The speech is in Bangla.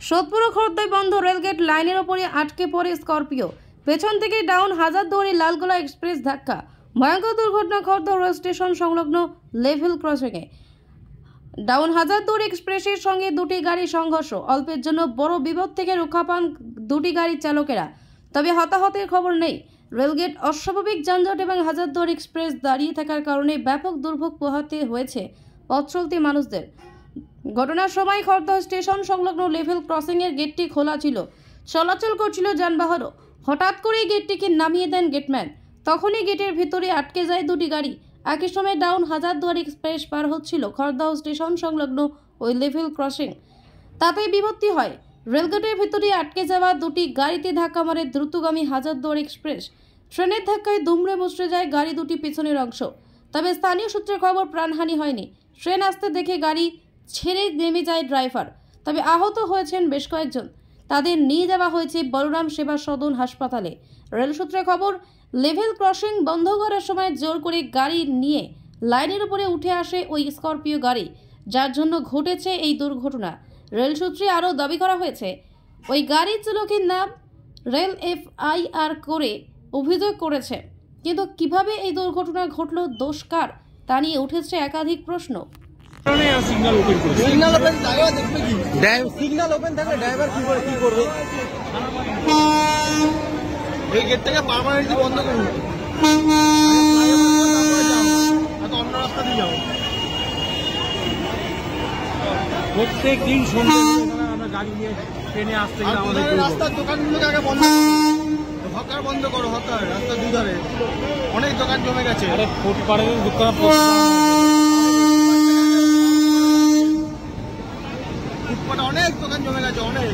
সোদপুর খড়দই বন্ধ রেলগেট, লাইনের ওপরে আটকে পড়ে স্করপিও, পেছন থেকে ডাউন হাজারদুয়ারি লালগোলা এক্সপ্রেস ধাক্কা। ভয়ঙ্কর দুর্ঘটনা খড়দহ রেল স্টেশন সংলগ্ন লেভেল ক্রসিংয়ে। ডাউন হাজারদুয়ারি এক্সপ্রেসের সঙ্গে দুটি গাড়ি সংঘর্ষ। অল্পের জন্য বড় বিপদ থেকে রক্ষা পান দুটি গাড়ির চালকেরা, তবে হতাহতের খবর নেই। রেলগেট অস্বাভাবিক যানজট এবং হাজারদুয়ারি এক্সপ্রেস দাঁড়িয়ে থাকার কারণে ব্যাপক দুর্ভোগ পোহাতে হয়েছে পথ চলতি মানুষদের। ঘটনার সময় খড়দহ স্টেশন সংলগ্ন লেভেল ক্রসিংয়ের গেটটি খোলা ছিল, চলাচল করছিল যানবাহনও। হঠাৎ করেই গেটটিকে নামিয়ে দেন গেটম্যান। তখনই গেটের ভিতরে আটকে যায় দুটি গাড়ি। একই সময় ডাউন হাজারদুয়ারি এক্সপ্রেস পার হচ্ছিল খড়দহ স্টেশন সংলগ্ন ওই লেভেল ক্রসিং। তাতেই বিপত্তি হয়। রেলগেটের ভিতরে আটকে যাওয়া দুটি গাড়িতে ধাক্কা মারে দ্রুতগামী হাজারদুয়ারি এক্সপ্রেস। ট্রেনের ধাক্কায় দুমড়ে মুচড়ে যায় গাড়ি দুটি পিছনের অংশ। তবে স্থানীয় সূত্রে খবর প্রাণহানি হয়নি। ট্রেন আসতে দেখে গাড়ি ছেড়ে নেমে যায় ড্রাইভার। তবে আহত হয়েছেন বেশ কয়েকজন। তাদের নিয়ে যাওয়া হয়েছে বলরাম সেবা সদন হাসপাতালে। রেল সূত্রে খবর, লেভেল ক্রসিং বন্ধ করার সময় জোর করে গাড়ি নিয়ে লাইনের উপরে উঠে আসে ওই স্করপিও গাড়ি, যার জন্য ঘটেছে এই দুর্ঘটনা। রেল সূত্রে আরও দাবি করা হয়েছে, ওই গাড়ির চালকের নাম রেল FIR করে অভিযোগ করেছে। কিন্তু কিভাবে এই দুর্ঘটনা ঘটল, দোষ কার, তা নিয়ে উঠেছে একাধিক প্রশ্ন। সিগন্যাল ওপেন থাকলে ড্রাইভার কি করবে? এই গেটটাকে পার্মানেন্টলি বন্ধ করুন, অন্য রাস্তা দিয়ে যাও। প্রত্যেক দিন সন্ধ্যে আমরা গাড়ি নিয়ে ট্রেনে আসতে গেলে আমাদের রাস্তার দোকানগুলোকে আগে বন্ধ করো, হকার বন্ধ করো, হকার রাস্তার দুধারে অনেক দোকান জমে গেছে। আরে ফুটপাতের দোকান, ফুটপাতে অনেক দোকান জমে গেছে, অনেক।